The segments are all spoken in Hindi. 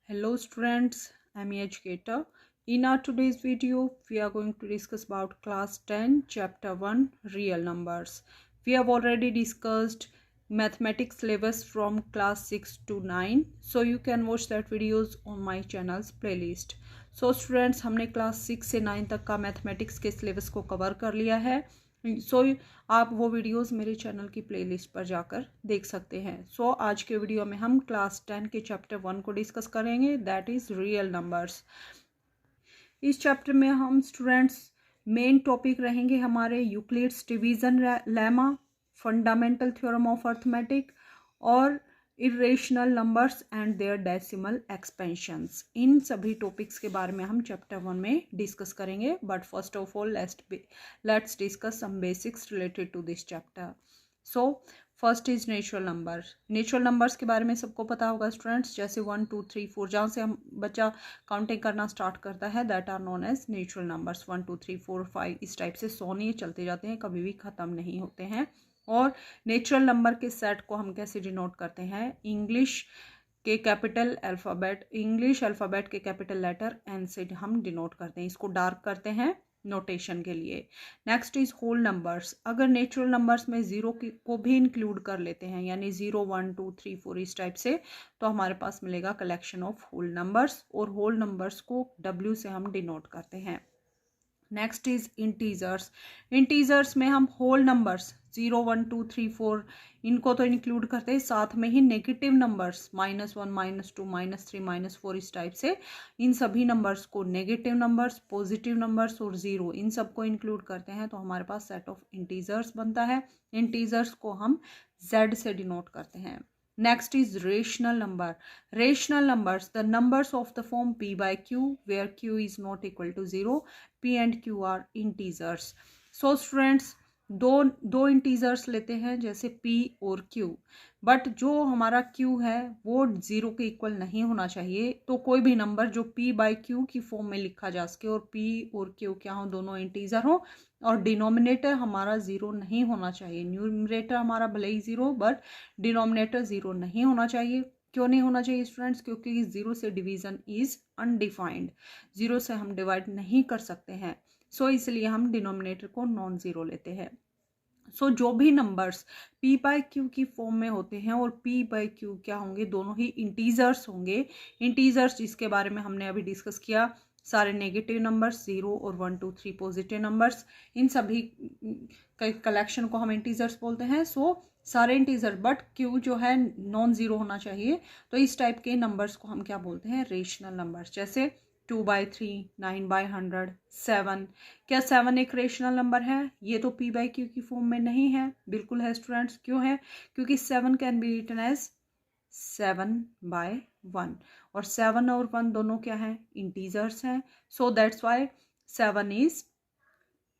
Hello students, I'm your educator. In our today's video, we are going to discuss about class 10 chapter 1 real numbers. We have already discussed mathematics syllabus from class 6 to 9. So you can watch that videos on my channel's playlist. So students, हमने class 6 से 9 तक का mathematics के syllabus को cover कर लिया है. आप वो वीडियोस मेरे चैनल की प्लेलिस्ट पर जाकर देख सकते हैं. आज के वीडियो में हम क्लास 10 के चैप्टर 1 को डिस्कस करेंगे, दैट इज़ रियल नंबर्स. इस चैप्टर में हम स्टूडेंट्स मेन टॉपिक रहेंगे हमारे Euclid's division lemma, fundamental theorem of arithmetic और irrational numbers and their decimal expansions. इन सभी टॉपिक्स के बारे में हम चैप्टर 1 में डिस्कस करेंगे. But first of all let's discuss some basics related to this chapter. So first is natural numbers. Natural numbers के बारे में सबको पता होगा स्टूडेंट्स, जैसे 1 2 3 4 जहाँ से हम बच्चा काउंटिंग करना स्टार्ट करता है that are known as natural numbers. 1 2 3 4 5 इस टाइप से 100 नहीं चलते जाते हैं, कभी भी ख़त्म नहीं होते हैं. और नेचुरल नंबर के सेट को हम कैसे डिनोट करते हैं? इंग्लिश के कैपिटल अल्फ़ाबेट के कैपिटल लेटर एन से हम डिनोट करते हैं. इसको डार्क करते हैं नोटेशन के लिए. Next is whole numbers. अगर नेचुरल नंबर्स में जीरो को भी इंक्लूड कर लेते हैं, यानी 0 1 2 3 4 इस टाइप से, तो हमारे पास मिलेगा कलेक्शन ऑफ होल नंबर्स. और होल नंबर्स को W से हम डिनोट करते हैं. Next is integers. इंटीजर्स में हम होल नंबर्स 0 1 2 3 4 इनको तो इंक्लूड करते हैं, साथ में ही नेगेटिव नंबर्स -1 -2 -3 -4 इस टाइप से इन सभी नंबर्स को नेगेटिव नंबर्स, पॉजिटिव नंबर्स और जीरो इन सबको इंक्लूड करते हैं, तो हमारे पास सेट ऑफ इंटीजर्स बनता है. इंटीजर्स को हम Z से डिनोट करते हैं. Next is rational number. Rational numbers, the numbers of the form P by Q, where Q is not equal to 0. P and Q are integers. So students, दो इंटीजर्स लेते हैं जैसे P और Q, बट जो हमारा Q है वो 0 के इक्वल नहीं होना चाहिए. तो कोई भी नंबर जो P बाई Q की फॉर्म में लिखा जा सके और P और Q क्या हो, दोनों इंटीजर हो और डिनोमिनेटर हमारा 0 नहीं होना चाहिए. न्यूमरेटर हमारा भले ही 0 बट डिनोमिनेटर 0 नहीं होना चाहिए. क्यों नहीं होना चाहिए स्टूडेंट्स? क्योंकि 0 से डिवीजन इज अनडिफाइंड. 0 से हम डिवाइड नहीं कर सकते हैं. इसलिए हम डिनोमिनेटर को नॉन ज़ीरो लेते हैं. जो भी नंबर्स P बाई Q की फॉर्म में होते हैं और P बाई Q क्या होंगे, दोनों ही इंटीजर्स होंगे. इंटीजर्स जिसके बारे में हमने अभी डिस्कस किया, सारे नेगेटिव नंबर्स 0 और 1 2 3 पॉजिटिव नंबर्स, इन सभी कलेक्शन को हम इंटीजर्स बोलते हैं. सारे इंटीजर बट Q जो है नॉन ज़ीरो होना चाहिए. तो इस टाइप के नंबर्स को हम क्या बोलते हैं? Rational numbers. जैसे 2 बाई 3, 9 बाई 100, 7. क्या 7 एक रेशनल नंबर है? ये तो P बाई Q की फॉर्म में नहीं है. बिल्कुल है स्टूडेंट्स. क्यों है? क्योंकि 7 can be written as 7 by 1 और 7 और 1 दोनों क्या है? इंटीजर्स हैं. That's why 7 is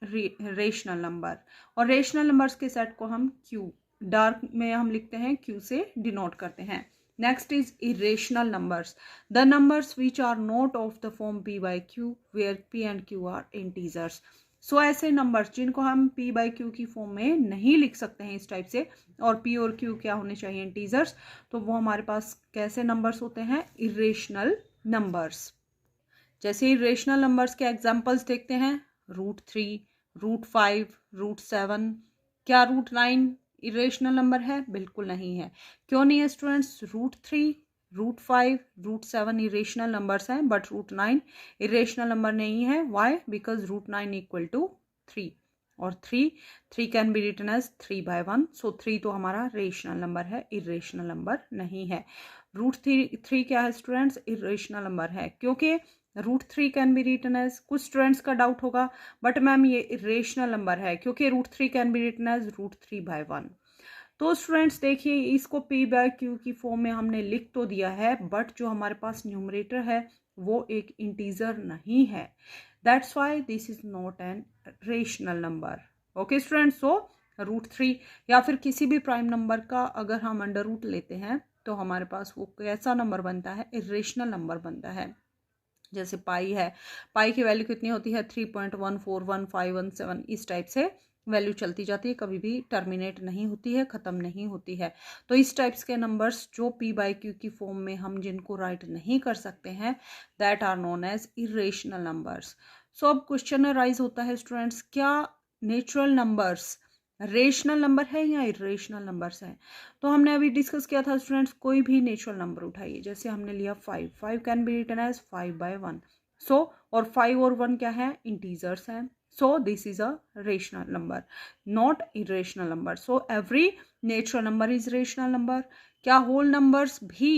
rational number. और रेशनल नंबर्स के सेट को हम Q डार्क में हम लिखते हैं, Q से डिनोट करते हैं. Next is irrational numbers. The numbers which are not of the form P by Q, where P and Q are integers. ऐसे नंबर्स जिनको हम P by Q की फॉर्म में नहीं लिख सकते हैं इस टाइप से, और P और Q क्या होने चाहिए? इंटीजर्स. तो वो हमारे पास कैसे नंबर्स होते हैं? Irrational numbers. जैसे इरेशनल नंबर्स के एग्जाम्पल्स देखते हैं, √3, √5, √7. क्या √9 इरेशनल नंबर है? बिल्कुल नहीं है. क्यों नहीं है स्टूडेंट्स? √3, √5, √7 इरेशनल नंबर्स हैं, बट √9 इरेशनल नंबर नहीं है. वाई? बिकॉज √9 इक्वल टू 3 और 3 can be written as 3 by 1. 3 तो हमारा रेशनल नंबर है, इरेशनल नंबर नहीं है. √3 क्या है स्टूडेंट्स? इरेशनल नंबर है. क्योंकि √3 कैन बी रिटन एज, कुछ स्टूडेंट्स का डाउट होगा बट मैम ये इरेशनल नंबर है, क्योंकि √3 can be written as √3 by 1. तो स्टूडेंट्स देखिए, इसको P बाई Q की फॉर्म में हमने लिख तो दिया है, बट जो हमारे पास न्यूमरेटर है वो एक इंटीजर नहीं है. That's why this is not an rational number. Okay students. √3 या फिर किसी भी प्राइम नंबर का अगर हम अंडर रूट लेते हैं तो हमारे पास वो कैसा नंबर बनता है? इरेशनल नंबर बनता है. जैसे पाई है, पाई की वैल्यू कितनी होती है? 3.141517 इस टाइप से वैल्यू चलती जाती है, कभी भी टर्मिनेट नहीं होती है, ख़त्म नहीं होती है। तो इस टाइप्स के नंबर्स जो p/q की फॉर्म में हम जिनको राइट नहीं कर सकते हैं, that are known as irrational numbers. So अब क्वेश्चन राइज होता है स्टूडेंट्स, क्या नेचुरल नंबर्स रेशनल नंबर है या इरेशनल नंबर्स हैं? तो हमने अभी डिस्कस किया था स्टूडेंट्स, कोई भी नेचुरल नंबर उठाइए, जैसे हमने लिया 5 कैन बी रिटन एज 5/1। सो और 5 और 1 क्या है, इंटीजर्स हैं। So this is a rational number, not irrational number. So every natural number is rational number. क्या whole numbers भी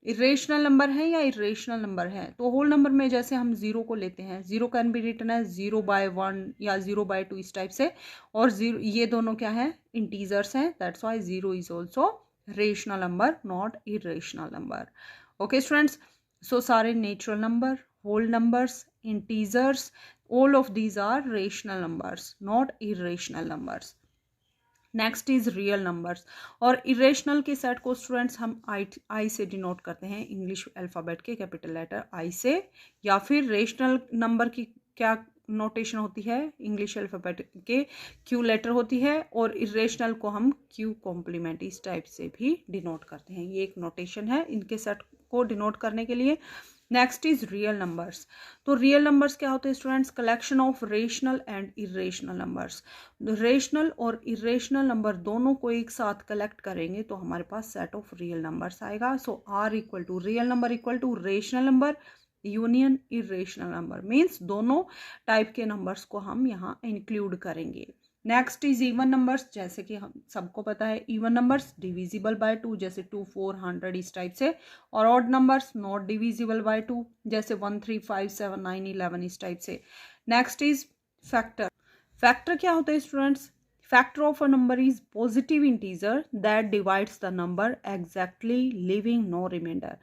irrational number है या irrational number है? तो whole number में जैसे हम 0 को लेते हैं, 0 can be written as 0/1 या 0/2 इस टाइप से, और 0 ये दोनों क्या है, integers हैं, that's why 0 is also rational number, not irrational number. Okay students, so सारे natural number, whole numbers, integers, all of these are rational numbers, not irrational numbers. Next is real numbers, और इरेशनल के सेट को स्टूडेंट्स हम आई से डिनोट करते हैं, इंग्लिश अल्फ़ाबेट के कैपिटल लेटर आई से, या फिर रेशनल नंबर की क्या नोटेशन होती है, इंग्लिश अल्फ़ाबेट के क्यू लेटर होती है, और इरेशनल को हम क्यू कॉम्प्लीमेंट इस टाइप से भी डिनोट करते हैं। ये एक नोटेशन है इनके सेट को डिनोट करने के लिए। Next is real numbers. तो रियल नंबर्स क्या होते हैं students, collection of rational and irrational numbers. Rational और इरेशनल नंबर दोनों को एक साथ कलेक्ट करेंगे तो हमारे पास सेट ऑफ रियल नंबर्स आएगा। So R equal to real number equal to rational number union irrational number, means दोनों टाइप के नंबर्स को हम यहाँ इंक्लूड करेंगे। नेक्स्ट इज इवन नंबर्स, जैसे कि हम सबको पता है इवन नंबर्स डिविजिबल बाय 2, जैसे 2, 4, 100 इस टाइप से, और odd numbers not divisible by 2, जैसे 1, 3, 5, 7, 9, 11 इस टाइप से। Next is factor. फैक्टर क्या होता है students, factor of a number is positive integer that divides the number exactly leaving no remainder.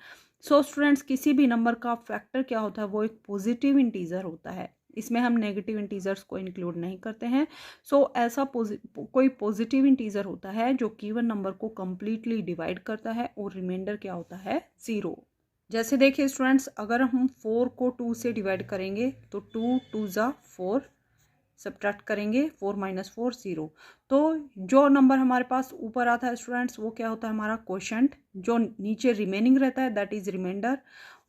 So students, किसी भी नंबर का फैक्टर क्या होता है, वो एक पॉजिटिव इंटीजर होता है, इसमें हम नेगेटिव इंटीजर्स को इंक्लूड नहीं करते हैं। सो ऐसा कोई पॉजिटिव इंटीजर होता है जो गिवन नंबर को कंप्लीटली डिवाइड करता है, और रिमाइंडर क्या होता है, 0। जैसे देखिए स्टूडेंट्स, अगर हम 4 को 2 से डिवाइड करेंगे तो 2 2 ज़ा 4, सब्ट्रैक्ट करेंगे 4 - 4 0, तो जो नंबर हमारे पास ऊपर आता है स्टूडेंट्स वो क्या होता है, हमारा क्वोशंट। जो नीचे रिमेनिंग रहता है दैट इज रिमाइंडर।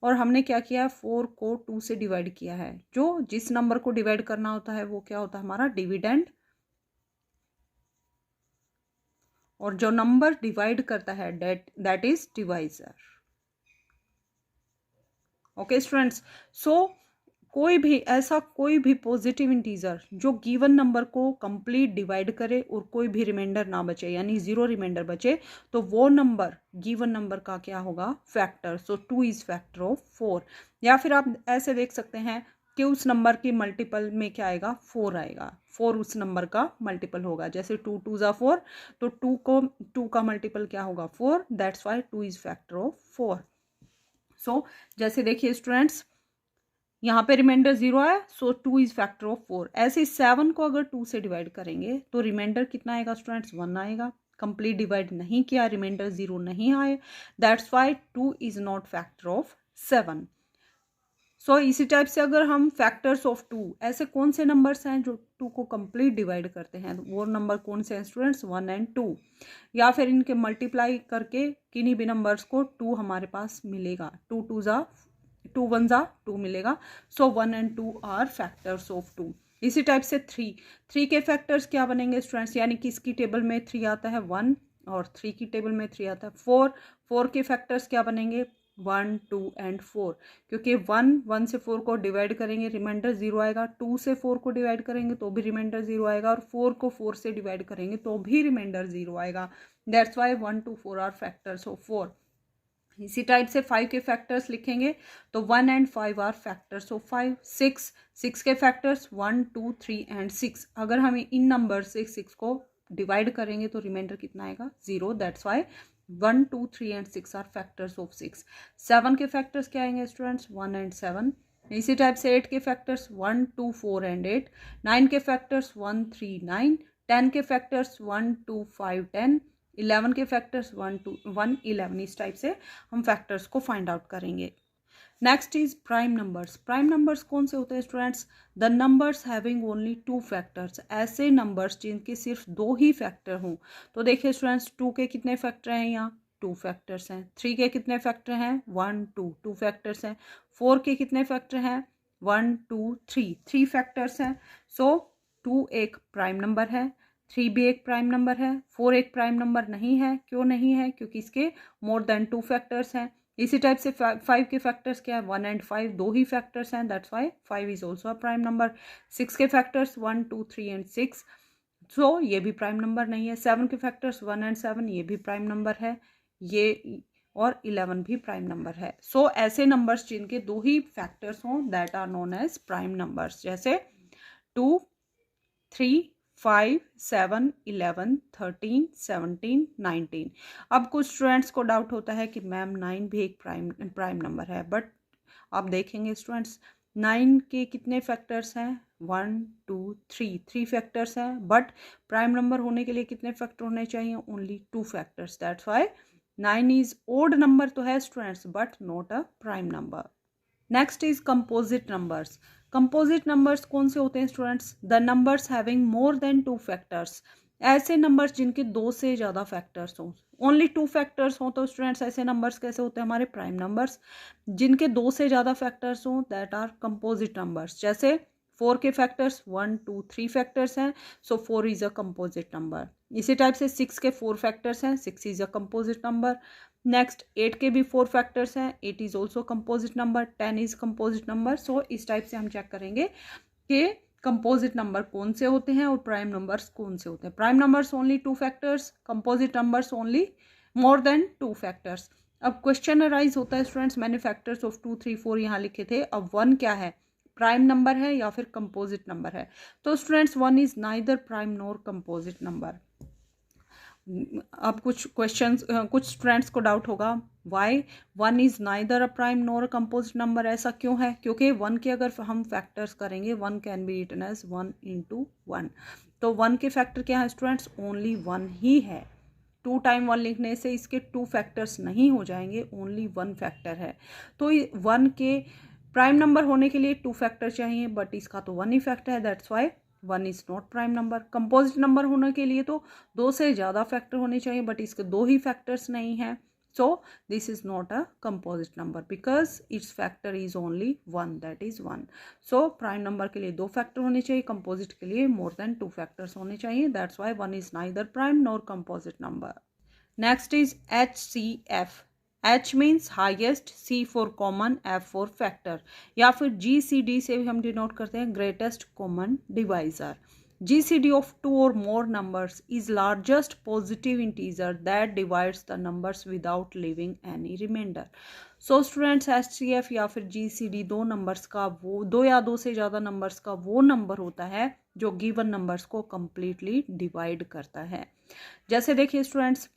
और हमने क्या किया है, 4 को 2 से डिवाइड किया है, जो जिस नंबर को डिवाइड करना होता है वो क्या होता है, हमारा डिविडेंड। और जो नंबर डिवाइड करता है that is divisor. Okay students, so कोई भी पॉजिटिव इंटीजर जो गिवन नंबर को कंप्लीट डिवाइड करे और कोई भी रिमाइंडर ना बचे, यानी 0 रिमाइंडर बचे, तो वो नंबर गिवन नंबर का क्या होगा, factor. So 2 is factor of 4। या फिर आप ऐसे देख सकते हैं कि उस नंबर की मल्टीपल में क्या आएगा, 4 आएगा, 4 उस नंबर का मल्टीपल होगा। जैसे 2 2 ज़ा 4, तो 2 का मल्टीपल क्या होगा, 4, that's why 2 is factor of 4। सो जैसे देखिए स्टूडेंट्स, यहाँ पे रिमाइंडर 0 आया, सो 2 इज फैक्टर ऑफ 4। ऐसे 7 को अगर 2 से डिवाइड करेंगे तो रिमाइंडर कितना आएगा स्टूडेंट्स, 1 आएगा। कंप्लीट डिवाइड नहीं किया, रिमाइंडर 0 नहीं आए, that's why 2 is not factor of 7। सो इसी टाइप से अगर हम फैक्टर्स ऑफ 2, ऐसे कौन से नंबर्स हैं जो 2 को कंप्लीट डिवाइड करते हैं, वो नंबर कौन से हैं स्टूडेंट्स, 1 और 2। या फिर इनके मल्टीप्लाई करके किन्हीं भी नंबर्स को 2 हमारे पास मिलेगा, 2 2 1 ज़ा 2 मिलेगा। सो 1 और 2 आर फैक्टर्स ऑफ 2। इसी टाइप से 3 के फैक्टर्स क्या बनेंगे स्टूडेंट्स, यानी कि इसकी टेबल में 3 आता है 1, और 3 की टेबल में 3 आता है 4 के फैक्टर्स क्या बनेंगे, 1 2 और 4, क्योंकि 1 से 4 को डिवाइड करेंगे रिमाइंडर 0 आएगा, 2 से 4 को डिवाइड करेंगे तो भी रिमाइंडर 0 आएगा, और 4 को 4 से डिवाइड करेंगे तो भी रिमाइंडर 0 आएगा। That's why 1 2 4 are factors of 4। इसी टाइप से 5 के फैक्टर्स लिखेंगे तो 1 और 5 आर फैक्टर्स ऑफ 5। 6 के फैक्टर्स 1 2 3 और 6। अगर हम इन नंबर से 6 को डिवाइड करेंगे तो रिमाइंडर कितना आएगा, 0। दैट्स वाई 1 2 3 और 6 आर फैक्टर्स ऑफ 6। 7 के फैक्टर्स क्या आएंगे स्टूडेंट्स, 1 और 7। इसी टाइप से 8 के फैक्टर्स 1 2 4 और 8। 9 के फैक्टर्स 1 3 9। 10 के फैक्टर्स 1 2 5 10। 11 के फैक्टर्स 1 2 1 11। इस टाइप से हम फैक्टर्स को फाइंड आउट करेंगे। Next is prime numbers. Prime numbers कौन से होते हैं students? The numbers having only 2 factors, ऐसे नंबर्स जिनके सिर्फ 2 ही फैक्टर हों। तो देखिए स्टूडेंट्स 2 के कितने फैक्टर हैं? यहाँ 2 फैक्टर्स हैं। 3 के कितने फैक्टर हैं? 1 2 2 फैक्टर्स हैं। 4 के कितने फैक्टर हैं? 1 2 3 3 फैक्टर्स हैं। सो 2 एक प्राइम नंबर है, 3 भी एक प्राइम नंबर है, 4 एक प्राइम नंबर नहीं है। क्यों नहीं है? क्योंकि इसके मोर देन 2 फैक्टर्स हैं। इसी टाइप से 5 के फैक्टर्स क्या है? 1 एंड 5 दो ही फैक्टर्स हैं, that's why 5 is also a prime number. 6 के फैक्टर्स 1 2 3 एंड 6, सो ये भी प्राइम नंबर नहीं है। 7 के फैक्टर्स 1 एंड 7, ये भी प्राइम नंबर है। ये और 11 भी प्राइम नंबर है। सो ऐसे नंबर्स जिनके 2 ही फैक्टर्स हों that are known as prime numbers, जैसे 2 3 5 7 11 13 17 19। अब कुछ स्टूडेंट्स को डाउट होता है कि मैम 9 भी एक प्राइम नंबर है, बट आप देखेंगे स्टूडेंट्स 9 के कितने फैक्टर्स हैं? 1 2 3 3 फैक्टर्स हैं, बट प्राइम नंबर होने के लिए कितने फैक्टर होने चाहिए? Only 2 factors, that's why 9 is odd number तो है students, but not a prime number. Next is composite numbers. Composite numbers कौन से होते हैं students? The numbers having more than 2 factors, ऐसे नंबर्स जिनके 2 से ज़्यादा फैक्टर्स हों। ओनली 2 फैक्टर्स हों तो स्टूडेंट्स ऐसे नंबर्स कैसे होते हैं? हमारे प्राइम नंबर्स। जिनके 2 से ज़्यादा फैक्टर्स हों दैट आर कंपोजिट नंबर्स, जैसे 4 के फैक्टर्स 1 2 3 फैक्टर्स हैं, so 4 is a composite number. इसी टाइप से 6 के 4 फैक्टर्स हैं, 6 is a composite number. Next 8 के भी 4 फैक्टर्स हैं, 8 is also composite number, 10 is composite number. So इस टाइप से हम चेक करेंगे कि कंपोजिट नंबर कौन से होते हैं और प्राइम नंबर्स कौन से होते हैं। Prime numbers only 2 factors, composite numbers only मोर देन 2 फैक्टर्स। अब क्वेश्चन अराइज होता है स्टूडेंट्स, मैंने फैक्टर्स ऑफ 2 3 4 यहाँ लिखे थे, अब 1 क्या है? प्राइम नंबर है या फिर कंपोजिट नंबर है? तो students 1 is neither prime nor composite number. अब कुछ क्वेश्चंस कुछ स्टूडेंट्स को डाउट होगा why 1 is neither a prime nor a composite number, ऐसा क्यों है? क्योंकि 1 के अगर हम फैक्टर्स करेंगे 1 can be written as 1 into 1, तो 1 के फैक्टर क्या है स्टूडेंट्स? ओनली 1 ही है। 2 टाइम 1 लिखने से इसके 2 फैक्टर्स नहीं हो जाएंगे, ओनली 1 फैक्टर है। तो 1 के प्राइम नंबर होने के लिए 2 फैक्टर चाहिए, बट इसका तो 1 ही फैक्टर है, that's why 1 is not prime number. Composite number होने के लिए तो 2 से ज़्यादा फैक्टर होने चाहिए, बट इसके 2 ही फैक्टर्स नहीं हैं, so this is not a composite number because it's factor is only 1, that is 1। So prime number के लिए 2 फैक्टर होने चाहिए, कंपोजिट के लिए मोर देन 2 फैक्टर्स होने चाहिए, that's why 1 is neither prime nor composite number. Next is HCF। H means highest, C for common, F for factor, या फिर GCD से भी हम डिनोट करते हैं greatest common divisor. GCD of 2 और more numbers is largest positive integer that divides the numbers without leaving any remainder. So students HCF या फिर GCD दो नंबर्स का वो, 2 या 2 से ज़्यादा नंबर्स का वो नंबर होता है जो गिवन नंबर्स को कंप्लीटली डिवाइड करता है। जैसे देखिए स्टूडेंट्स,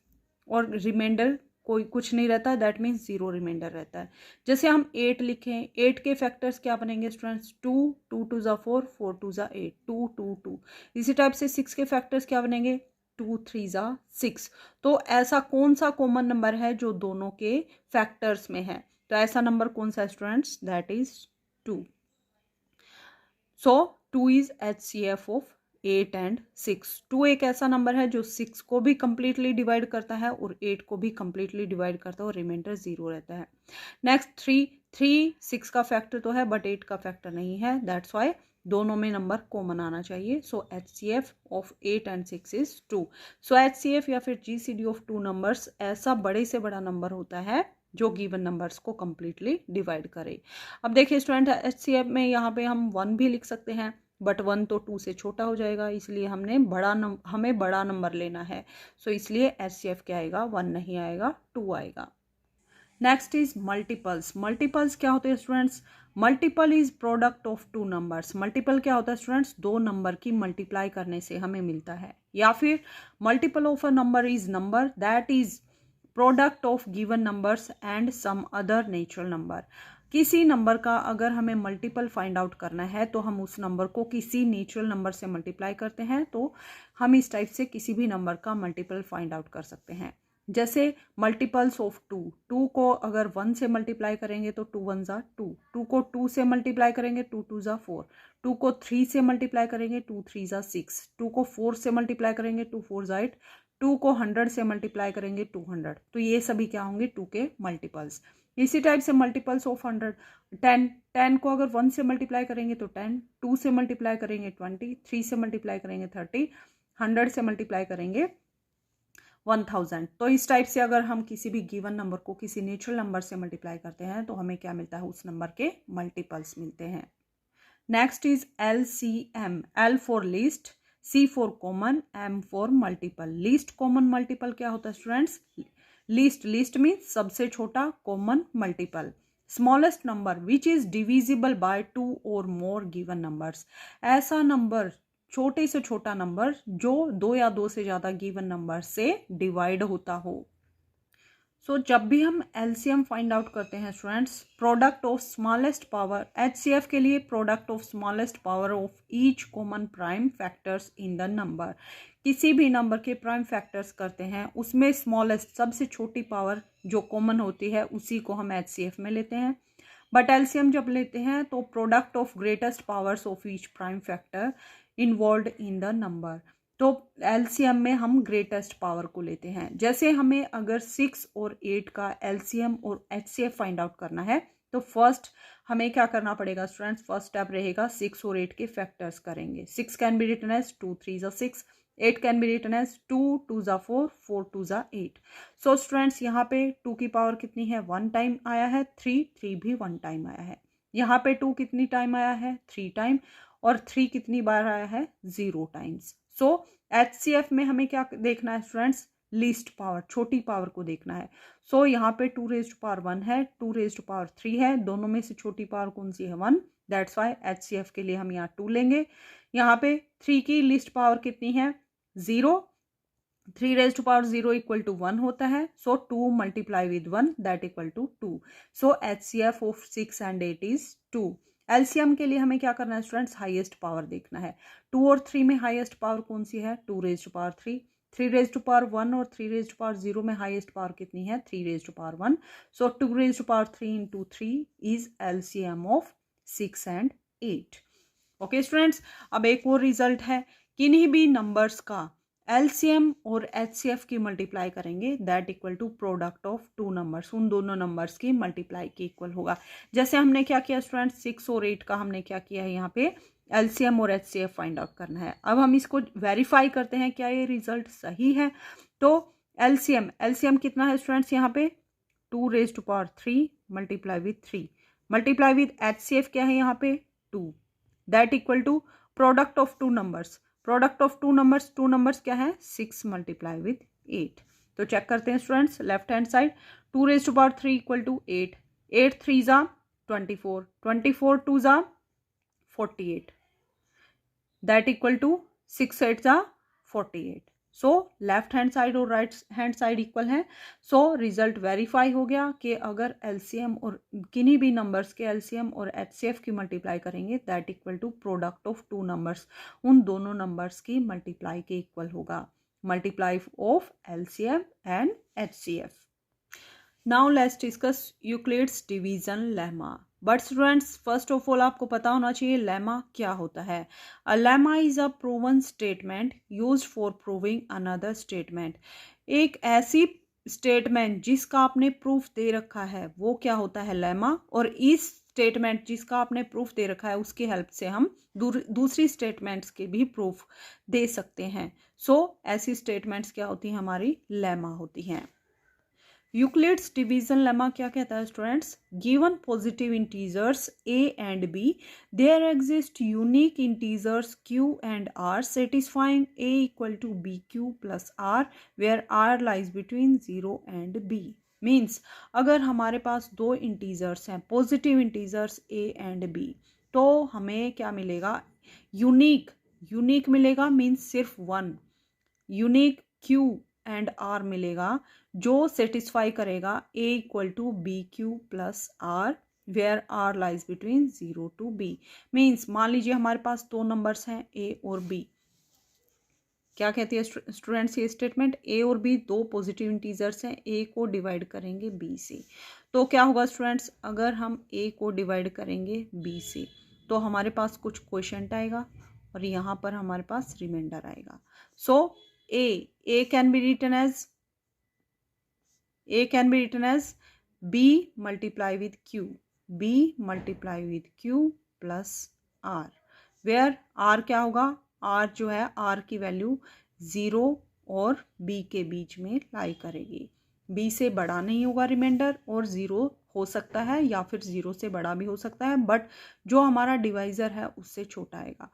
और रिमाइंडर कोई कुछ नहीं रहता है, दैट मीन्स 0 रिमाइंडर रहता है। जैसे हम 8 लिखें, 8 के फैक्टर्स क्या बनेंगे स्टूडेंट्स? 2 2 2 ज़ा 4 4 2 ज़ा 8 2 2 2। इसी टाइप से 6 के फैक्टर्स क्या बनेंगे? 2 3 ज़ा 6। तो ऐसा कौन सा कॉमन नंबर है जो दोनों के फैक्टर्स में है? तो ऐसा नंबर कौन सा है students? That is 2। So 2 is HCF of 8 and 6। 2 एक ऐसा नंबर है जो 6 को भी कंप्लीटली डिवाइड करता है और 8 को भी कंप्लीटली डिवाइड करता है और रिमाइंडर 0 रहता है। नेक्स्ट 3 6 का फैक्टर तो है बट 8 का फैक्टर नहीं है, दैट्स वाई दोनों में नंबर कॉमन आना चाहिए। सो HCF of 8 and 6 is 2। So HCF या फिर GCD ऑफ 2 नंबर्स ऐसा बड़े से बड़ा नंबर होता है जो गिवन नंबर्स को कंप्लीटली डिवाइड करे। अब देखिए स्टूडेंट HCF में यहाँ पे हम 1 भी लिख सकते हैं, बट 1 तो 2 से छोटा हो जाएगा, इसलिए हमें बड़ा नंबर लेना है। सो इसलिए HCF क्या आएगा? 1 नहीं आएगा, 2 आएगा। Next is multiples. मल्टीपल्स क्या होते हैं students? Multiple is product of 2 numbers. Multiple क्या होता है स्टूडेंट्स? 2 नंबर की मल्टीप्लाई करने से हमें मिलता है। या फिर multiple of a number is number that is product of given numbers and some other natural number. किसी नंबर का अगर हमें मल्टीपल फाइंड आउट करना है तो हम उस नंबर को किसी नेचुरल नंबर से मल्टीप्लाई करते हैं, तो हम इस टाइप से किसी भी नंबर का मल्टीपल फाइंड आउट कर सकते हैं। जैसे मल्टीपल्स ऑफ 2, 2 को अगर 1 से मल्टीप्लाई करेंगे तो 2 1 ज़ा 2, 2 को 2 से मल्टीप्लाई करेंगे 2 2 ज़ा 4, 2 को 3 से मल्टीप्लाई करेंगे 2 3 ज़ा 6, 2 को 4 से मल्टीप्लाई करेंगे 2 4 ज़ा 8, 2 को 100 से मल्टीप्लाई करेंगे 200। तो ये सभी क्या होंगे 2 के मल्टीपल्स। इसी टाइप से मल्टीपल्स ऑफ 100, 10, 10 को अगर 1 से मल्टीप्लाई करेंगे तो 10, 2 से मल्टीप्लाई करेंगे 20, 3 से मल्टीप्लाई करेंगे 30, 100 से मल्टीप्लाई करेंगे 1000। तो इस टाइप से अगर हम किसी भी गिवन नंबर को किसी नेचुरल नंबर से मल्टीप्लाई करते हैं तो हमें क्या मिलता है, उस नंबर के मल्टीपल्स मिलते हैं। Next is LCM, L for least, C for common, M for multiple. Least common multiple क्या होता है स्टूडेंट्स? लीस्ट मीन्स सबसे छोटा, common multiple. Smallest number which is divisible by 2 और मोर गिवन नंबर्स, ऐसा नंबर छोटे से छोटा नंबर जो 2 या 2 से ज्यादा गिवन नंबर से डिवाइड होता हो। सो जब भी हम LCM फाइंड आउट करते हैं students, product of smallest power, HCF के लिए product of smallest power of each common prime factors in the number, किसी भी नंबर के प्राइम फैक्टर्स करते हैं उसमें स्मॉलेस्ट सबसे छोटी पावर जो कॉमन होती है उसी को हम HCF में लेते हैं। बट LCM जब लेते हैं तो product of greatest powers of each prime factor involve in the number, तो LCM में हम ग्रेटेस्ट पावर को लेते हैं। जैसे हमें अगर 6 और 8 का LCM और HCF फाइंड आउट करना है तो फर्स्ट हमें क्या करना पड़ेगा स्टूडेंट्स, फर्स्ट स्टेप रहेगा 6 और 8 के फैक्टर्स करेंगे। 6 कैन बी रिटन एज 2 3 ज़ा 6, 8 कैन बी रिटन एज 2 2 ज़ा 4, 4 2 ज़ा 8। सो स्टूडेंट्स यहाँ पे 2 की पावर कितनी है, 1 टाइम आया है, 3 भी 1 टाइम आया है। यहाँ पे 2 कितनी टाइम आया है, 3 टाइम, और 3 कितनी बार आया है, 0 टाइम्स। सो HCF में हमें क्या देखना है स्टूडेंट्स, लीस्ट पावर, छोटी पावर को देखना है। सो यहाँ पे 2 रेज़्ड टू पावर 1 है, 2 रेज़्ड टू पावर 3 है, दोनों में से छोटी पावर कौन सी है, 1। दैट्स वाई HCF के लिए हम यहाँ 2 लेंगे। यहाँ पे 3 की लीस्ट पावर कितनी है, 0, 3 raised to power 0 equal to 1 होता है। So 2 multiply with 1 that equal to 2। So HCF of 6 and 8 is 2। LCM के लिए हमें क्या करना है स्टूडेंट्स, हाईएस्ट पावर देखना है। 2 और 3 में हाईएस्ट पावर कौन सी है, 2 raised to power 3, 3 raised to power 1 और 3 रेज़्ड टू पावर 0 में हाईएस्ट पावर कितनी है, 3 raised to power 1। So 2 raised to power 3 into 3 is LCM of 6 and 8। Okay students, अब एक और रिजल्ट है, किन्हीं भी नंबर्स का LCM और HCF की मल्टीप्लाई करेंगे that equal to product of 2 numbers, उन दोनों नंबर्स की मल्टीप्लाई के इक्वल होगा। जैसे हमने क्या किया स्टूडेंट्स, 6 और 8 का हमने क्या किया है, यहाँ पे LCM और HCF फाइंड आउट करना है। अब हम इसको वेरीफाई करते हैं क्या ये रिजल्ट सही है। तो LCM कितना है स्टूडेंट्स, यहाँ पे 2 raised to power 3 multiply with 3 multiply with HCF क्या है यहाँ पे 2, that equal to product of 2 numbers, product of 2 numbers क्या है, 6 मल्टीप्लाई विथ 8। तो चेक करते हैं students, left hand side 2 raised to power 3 equal to 8, 8 3 ज़ा 24, 24 2 ज़ा 48, दैट इक्वल टू 6 8 ज़ा 48। सो लेफ्ट हैंड साइड और राइट हैंड साइड इक्वल है। सो रिजल्ट वेरीफाई हो गया कि अगर LCM और किन्हीं भी नंबर्स के LCM और HCF की मल्टीप्लाई करेंगे that equal to product of 2 numbers, उन दोनों नंबर्स की मल्टीप्लाई के इक्वल होगा, multiply of LCM and HCF। Now let's discuss Euclid's division lemma. But students first of all आपको पता होना चाहिए लेमा क्या होता है। A lemma is a proven statement used for proving another statement. एक ऐसी स्टेटमेंट जिसका आपने प्रूफ दे रखा है वो क्या होता है, लेमा। और इस स्टेटमेंट जिसका आपने प्रूफ दे रखा है उसकी हेल्प से हम दूसरी स्टेटमेंट्स के भी प्रूफ दे सकते हैं। सो ऐसी स्टेटमेंट्स क्या होती हैं, हमारी लेमा होती हैं। यूक्लिड्स डिवीजन लेमा क्या कहता है students, given positive integers a and b, there exist unique integers q and r satisfying a equal to bq plus r where r lies between 0 and b। Means अगर हमारे पास 2 इंटीजर्स हैं, positive integers a and b, तो हमें क्या मिलेगा, यूनिक मिलेगा, मीन्स सिर्फ 1 यूनिक q एंड r मिलेगा जो सेटिस्फाई करेगा a equal to B Q plus R where r lies between 0 to b। Means मान लीजिए हमारे पास 2 नंबर्स हैं a और b, क्या कहती है स्टूडेंट्स ये स्टेटमेंट? ए और बी दो पॉजिटिव इंटीजर्स हैं, ए को डिवाइड करेंगे बी से। तो क्या होगा स्टूडेंट्स, अगर हम ए को डिवाइड करेंगे बी से तो हमारे पास कुछ क्वोशंट आएगा और यहाँ पर हमारे पास रिमाइंडर आएगा। So A can be written as B multiply with Q, B multiply with Q plus R, where R क्या होगा, आर जो है आर की वैल्यू 0 और बी के बीच में लाई करेगी। बी से बड़ा नहीं होगा रिमाइंडर और 0 हो सकता है या फिर 0 से बड़ा भी हो सकता है, बट जो हमारा डिवाइजर है उससे छोटा आएगा।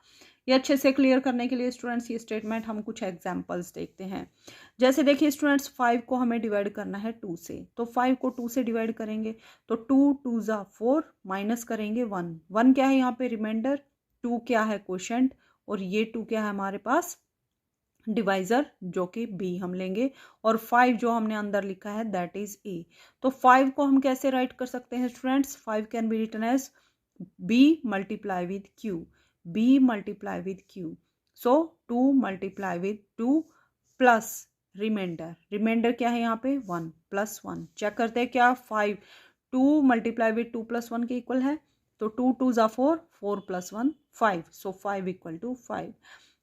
ये अच्छे से क्लियर करने के लिए स्टूडेंट्स ये स्टेटमेंट हम कुछ एग्जांपल्स देखते हैं। जैसे देखिए स्टूडेंट्स 5 को हमें डिवाइड करना है 2 से, तो 5 को 2 से डिवाइड करेंगे तो 2 2 ज़ा 4 माइनस करेंगे 1, 1 क्या है यहाँ पे रिमाइंडर, 2 क्या है क्वोशंट और ये 2 क्या है हमारे पास डिवाइजर जो कि बी हम लेंगे और 5 जो हमने अंदर लिखा है दैट इज ए। तो 5 को हम कैसे राइट कर सकते हैं students, 5 can be written as B multiply with Q, B multiply with Q. So 2 multiply with 2 plus remainder, remainder क्या है यहाँ पे 1 प्लस 1। चेक करते हैं क्या 5 2 मल्टीप्लाई विथ 2 प्लस 1 के इक्वल है, तो 2 2 ज़ा 4, 4 प्लस 1 5, सो 5 इक्वल टू 5।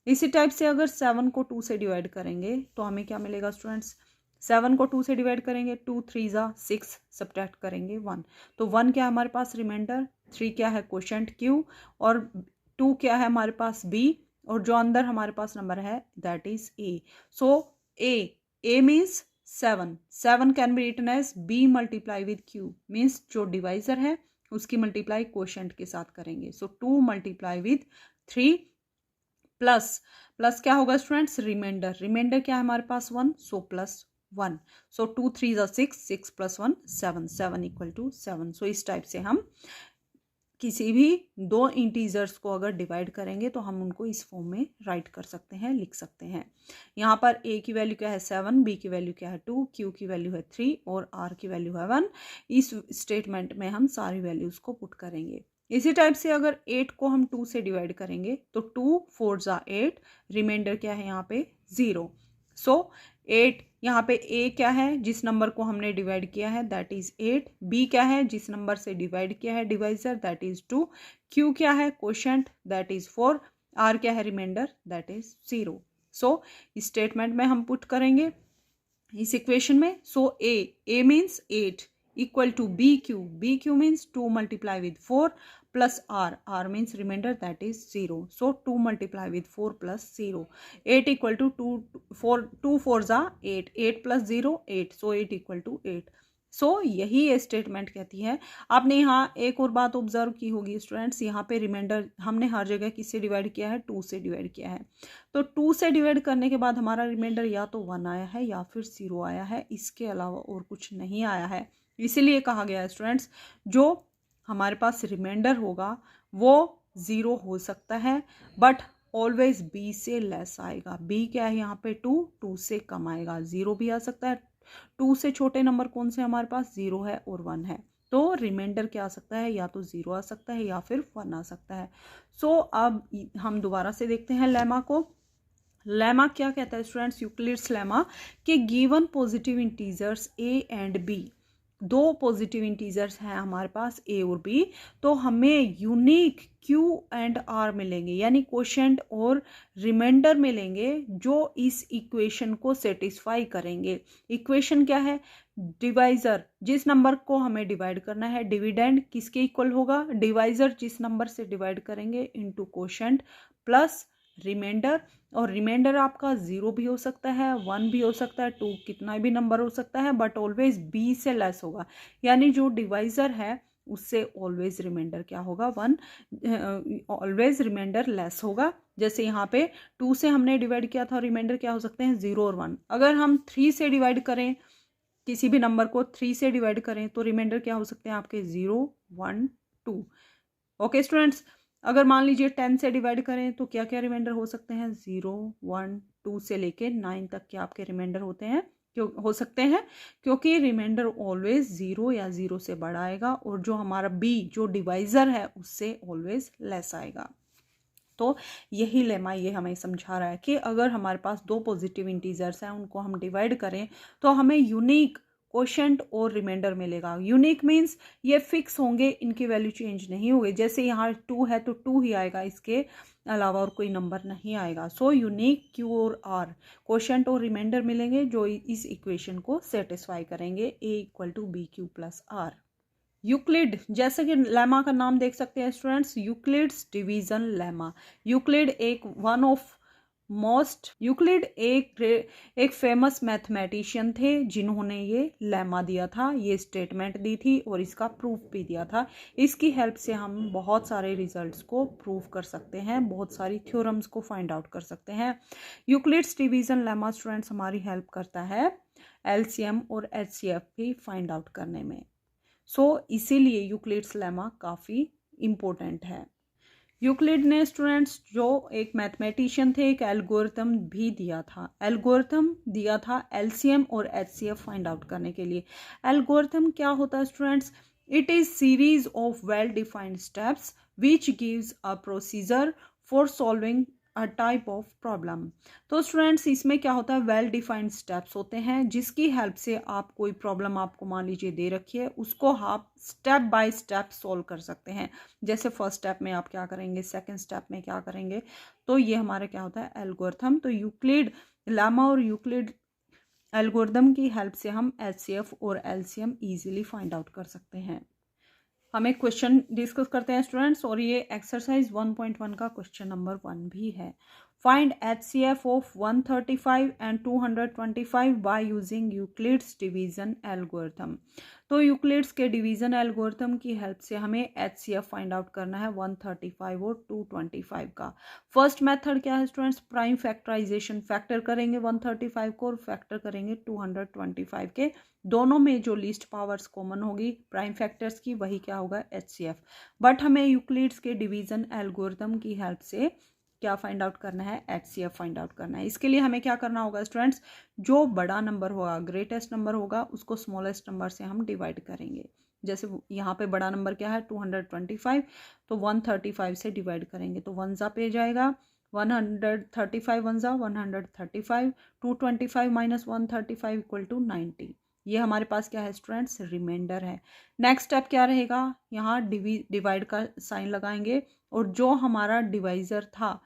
इसी टाइप से अगर 7 को 2 से डिवाइड करेंगे तो हमें क्या मिलेगा स्टूडेंट्स, 7 को 2 से डिवाइड करेंगे 2 3 ज़ा 6, सब्ट्रैक्ट करेंगे 1, तो 1 क्या है हमारे पास रिमाइंडर, 3 क्या है क्वोशंट क्यू और 2 क्या है हमारे पास बी और जो अंदर हमारे पास नंबर है that is a. So a means 7, 7 can be written as B multiply with q, means जो डिवाइजर है उसकी मल्टीप्लाई क्वोशंट के साथ करेंगे। सो 2 मल्टीप्लाई विथ 3 प्लस क्या होगा स्टूडेंट्स रिमाइंडर, रिमाइंडर क्या है हमारे पास 1, सो प्लस 1, सो 2 3 ज़ा 6, 6 प्लस 1 7, 7 इक्वल टू 7। सो इस टाइप से हम किसी भी दो इंटीजर्स को अगर डिवाइड करेंगे तो हम उनको इस फॉर्म में राइट कर सकते हैं, लिख सकते हैं। यहाँ पर a की वैल्यू क्या है 7, b की वैल्यू क्या है 2, q की वैल्यू है 3 और r की वैल्यू है 1। इस स्टेटमेंट में हम सारी वैल्यूज को पुट करेंगे। इसी टाइप से अगर 8 को हम 2 से डिवाइड करेंगे तो 2 4 ज़ा 8, रिमाइंडर क्या है यहाँ पे 0। सो 8 यहाँ पे a क्या है जिस नंबर को हमने डिवाइड किया है दैट इज 8, b क्या है जिस नंबर से डिवाइड किया है डिवाइजर दैट इज 2, q क्या है क्वोशंट दैट इज 4, r क्या है रिमाइंडर दैट इज 0। सो इस स्टेटमेंट में हम पुट करेंगे इस इक्वेशन में। So a means 8 equal to B q means 2 multiply with 4 plus r means remainder that is 0. So 2 multiply with 4 plus 0. 8 equal to 2 4 जा 8, 8 plus 0 8, so 8 equal to 8. सो यही ये स्टेटमेंट कहती है। आपने यहाँ एक और बात ऑब्जर्व की होगी स्टूडेंट्स, यहाँ पे रिमाइंडर हमने हर जगह किससे डिवाइड किया है 2 से डिवाइड किया है, तो 2 से डिवाइड करने के बाद हमारा रिमाइंडर या तो 1 आया है या फिर 0 आया है, इसके अलावा और कुछ नहीं आया है। इसीलिए कहा गया है स्टूडेंट्स जो हमारे पास रिमाइंडर होगा वो 0 हो सकता है बट ऑलवेज b से लेस आएगा। b क्या है यहाँ पे 2 से कम आएगा, 0 भी आ सकता है। 2 से छोटे नंबर कौन से हमारे पास 0 है और 1 है, तो रिमाइंडर क्या आ सकता है या तो 0 आ सकता है या फिर 1 आ सकता है। सो अब हम दोबारा से देखते हैं लेमा को। लेमा क्या कहता है स्टूडेंट्स, यूक्लिड्स लेमा कि given positive integers a and b, दो पॉजिटिव इंटीजर्स हैं हमारे पास a और b, तो हमें यूनिक q एंड r मिलेंगे यानी क्वोशंट और रिमाइंडर मिलेंगे जो इस इक्वेशन को सेटिस्फाई करेंगे। इक्वेशन क्या है, डिवाइजर जिस नंबर को हमें डिवाइड करना है, डिविडेंड किसके इक्वल होगा, डिवाइजर जिस नंबर से डिवाइड करेंगे इनटू क्वोशंट प्लस रिमाइंडर, और रिमाइंडर आपका 0 भी हो सकता है 1 भी हो सकता है 2 कितना भी नंबर हो सकता है बट ऑलवेज b से लेस होगा, यानी जो डिवाइजर है उससे ऑलवेज रिमाइंडर क्या होगा 1, ऑलवेज रिमाइंडर लेस होगा। जैसे यहाँ पे 2 से हमने डिवाइड किया था, रिमाइंडर क्या हो सकते हैं 0 और 1। अगर हम 3 से डिवाइड करें, किसी भी नंबर को 3 से डिवाइड करें तो रिमाइंडर क्या हो सकते हैं आपके 0 1 2। ओके स्टूडेंट्स, अगर मान लीजिए 10 से डिवाइड करें तो क्या क्या रिमाइंडर हो सकते हैं 0 1 2 से लेके 9 तक के आपके रिमाइंडर होते हैं, क्यों हो सकते हैं, क्योंकि रिमाइंडर ऑलवेज 0 या 0 से बड़ा आएगा और जो हमारा b जो डिवाइजर है उससे ऑलवेज लेस आएगा। तो यही लेमा ये हमें समझा रहा है कि अगर हमारे पास दो पॉजिटिव इंटीजर्स हैं, उनको हम डिवाइड करें तो हमें यूनिक क्वोशंट और रिमाइंडर मिलेगा। यूनिक मीन्स ये फिक्स होंगे, इनकी वैल्यू चेंज नहीं होगी। जैसे यहाँ 2 है तो 2 ही आएगा, इसके अलावा और कोई नंबर नहीं आएगा। सो यूनिक क्यू और आर क्वोशंट और रिमाइंडर मिलेंगे जो इस इक्वेशन को सेटिस्फाई करेंगे, A equal to B Q plus R. Euclid, जैसे कि लेमा का नाम देख सकते हैं students, Euclid's division lemma. Euclid एक फेमस मैथमेटिशियन थे जिन्होंने ये लेमा दिया था, ये स्टेटमेंट दी थी और इसका प्रूफ भी दिया था। इसकी हेल्प से हम बहुत सारे रिजल्ट्स को प्रूव कर सकते हैं, बहुत सारी थ्योरम्स को फाइंड आउट कर सकते हैं। यूक्लिड्स डिवीजन लेमा स्टूडेंट्स हमारी हेल्प करता है एलसीएम और एचसीएफ भी फाइंड आउट करने में। इसीलिए यूक्लिड्स लेमा काफ़ी इम्पोर्टेंट है। यूक्लिड ने स्टूडेंट्स जो एक मैथमेटिशियन थे, एक एल्गोरिथम भी दिया था। एल्गोरिथम दिया था एलसीएम और एचसीएफ फाइंड आउट करने के लिए। एल्गोरिथम क्या होता है students? It is series of well defined steps which gives a procedure for solving a type of problem. तो स्टूडेंट्स इसमें क्या होता है? वेल डिफाइंड स्टेप्स होते हैं जिसकी हेल्प से आप कोई प्रॉब्लम आपको मान लीजिए दे रखी है, उसको आप स्टेप बाय स्टेप सॉल्व कर सकते हैं। जैसे फर्स्ट स्टेप में आप क्या करेंगे, सेकंड स्टेप में क्या करेंगे, तो ये हमारा क्या होता है? एल्गोरिथम। तो यूक्लिड लेमा और यूक्लिड एल्गोरिथम की हेल्प से हम एचसीएफ और एलसीएम इजीली फाइंड आउट कर सकते हैं। हम एक क्वेश्चन डिस्कस करते हैं स्टूडेंट्स, और ये एक्सरसाइज 1.1 का क्वेश्चन नंबर 1 भी है। Find HCF of 135 and 225 by using Euclid's division algorithm. तो यूक्लिड्स के डिवीजन एल्गोरिथम की हेल्प से हमें एचसीएफ फाइंड आउट करना है 135 और 225 का। फर्स्ट मेथड क्या है स्टूडेंट्स? Prime factorisation. फैक्टर करेंगे 135 को और फैक्टर करेंगे 225 के। दोनों में जो लीस्ट पावर्स कॉमन होगी प्राइम फैक्टर्स की, वही क्या होगा? एचसीएफ। बट हमें यूक्लिड्स के डिवीजन एल्गोरिथम की हेल्प से क्या फाइंड आउट करना है? एचसीएफ फाइंड आउट करना है। इसके लिए हमें क्या करना होगा स्टूडेंट्स? जो बड़ा नंबर होगा, ग्रेटेस्ट नंबर होगा, उसको स्मॉलेस्ट नंबर से हम डिवाइड करेंगे। जैसे यहाँ पे बड़ा नंबर क्या है? 225, तो 135 से डिवाइड करेंगे तो 1 जा पे जाएगा, 135 1 जा 135, 225 माइनस 135 इक्वल टू 90। ये हमारे पास क्या है स्टूडेंट्स? रिमाइंडर है। नेक्स्ट स्टेप क्या रहेगा? यहाँ डिवाइड का साइन लगाएंगे और जो हमारा डिवाइजर था,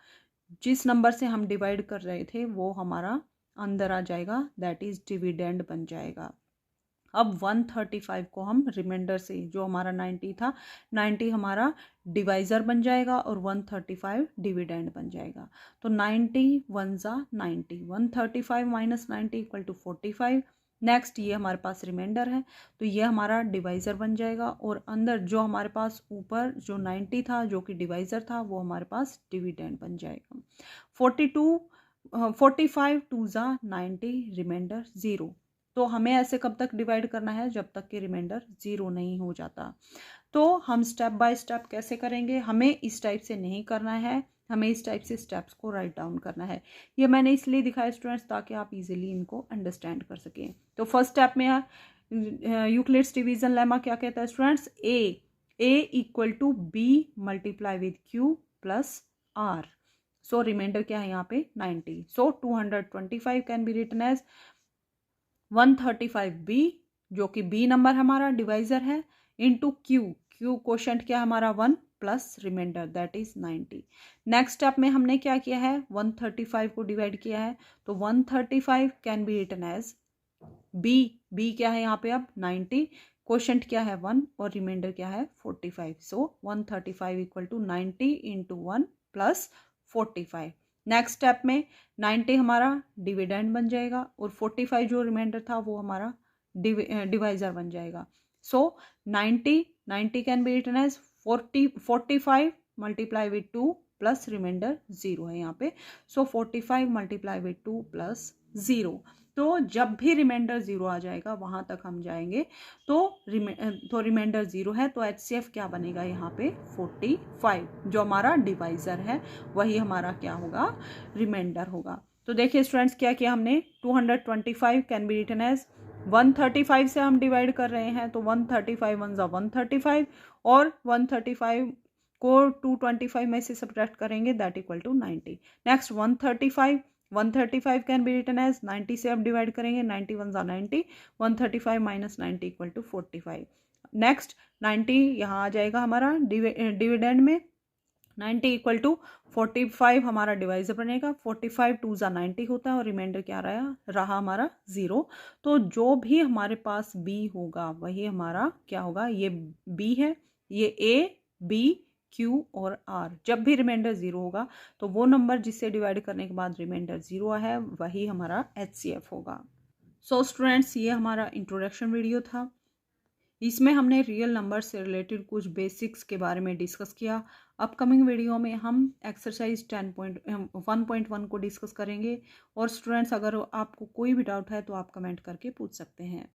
जिस नंबर से हम डिवाइड कर रहे थे, वो हमारा अंदर आ जाएगा, दैट इज डिविडेंड बन जाएगा। अब 135 को हम रिमाइंडर से, जो हमारा 90 था, 90 हमारा डिवाइजर बन जाएगा और 135 डिविडेंड बन जाएगा। तो 90 1 जा 90, 135 माइनस 90 इक्वल टू 45। नेक्स्ट ये हमारे पास रिमाइंडर है, तो ये हमारा डिवाइजर बन जाएगा और अंदर जो हमारे पास ऊपर जो 90 था, जो कि डिवाइजर था, वो हमारे पास डिविडेंड बन जाएगा। 45 2 जा 90, रिमाइंडर 0। तो हमें ऐसे कब तक डिवाइड करना है? जब तक कि रिमाइंडर 0 नहीं हो जाता। तो हम स्टेप बाय स्टेप कैसे करेंगे? हमें इस टाइप से नहीं करना है, हमें इस टाइप से स्टेप्स को राइट डाउन करना है। ये मैंने इसलिए दिखाया स्टूडेंट्स ताकि आप इजीली इनको अंडरस्टैंड कर सकें। तो फर्स्ट स्टेप में यूक्लिड्स डिवीजन लेमा क्या कहता है students? A equal to b multiply with q plus r. So remainder क्या है यहाँ पे? 90। So 225 can be written as 135b, जो कि b नंबर हमारा डिवाइजर है, इंटू क्यू क्वोशंट क्या हमारा 1 plus remainder that is 90। Next step में हमने क्या किया है? 135 को डिवाइड किया है, तो 135 can be written as b क्या है यहाँ पे? अब 90, क्वोशंट क्या है? 1 और रिमाइंडर क्या है? 45। So 135 equal to 90 into 1 plus 45। Next step में 90 हमारा डिविडेंड बन जाएगा और 45 जो रिमाइंडर था वो हमारा डिवाइजर बन जाएगा। So 90 can be written as 45 multiply with 2 plus remainder 0 है यहाँ पे। So 45 multiply with 2 plus 0। तो जब भी रिमाइंडर 0 आ जाएगा वहां तक हम जाएंगे। तो रिमाइंडर 0 है, तो एचसीएफ क्या बनेगा यहाँ पे? 45, जो हमारा डिवाइजर है वही हमारा क्या होगा? रिमाइंडर होगा। तो देखिए स्टूडेंट्स क्या किया हमने? 225 कैन बी रिटन एज 135 से हम डिवाइड कर रहे हैं, तो 135 1 जा 135 और 135 को 225 में से सब्ट्रैक्ट करेंगे, that equal to 90। Next 135 can be written as 90 से अब डिवाइड करेंगे, 90 1 ज़ा 90, 135 माइनस 90 इक्वल टू 45। नेक्स्ट 90 यहाँ आ जाएगा हमारा डिविडेंड में, 90 इक्वल टू 45 हमारा डिवाइजर बनेगा, 45 2 ज़ा 90 होता है और रिमाइंडर क्या रहा हमारा 0। तो जो भी हमारे पास b होगा वही हमारा क्या होगा, ये b है, ये a b q और r। जब भी रिमाइंडर 0 होगा तो वो नंबर जिससे डिवाइड करने के बाद रिमाइंडर 0 है वही हमारा HCF होगा। सो स्टूडेंट्स, ये हमारा इंट्रोडक्शन वीडियो था। इसमें हमने रियल नंबर से रिलेटेड कुछ बेसिक्स के बारे में डिस्कस किया। अपकमिंग वीडियो में हम एक्सरसाइज 1.1 को डिस्कस करेंगे। और स्टूडेंट्स, अगर आपको कोई भी डाउट है तो आप कमेंट करके पूछ सकते हैं।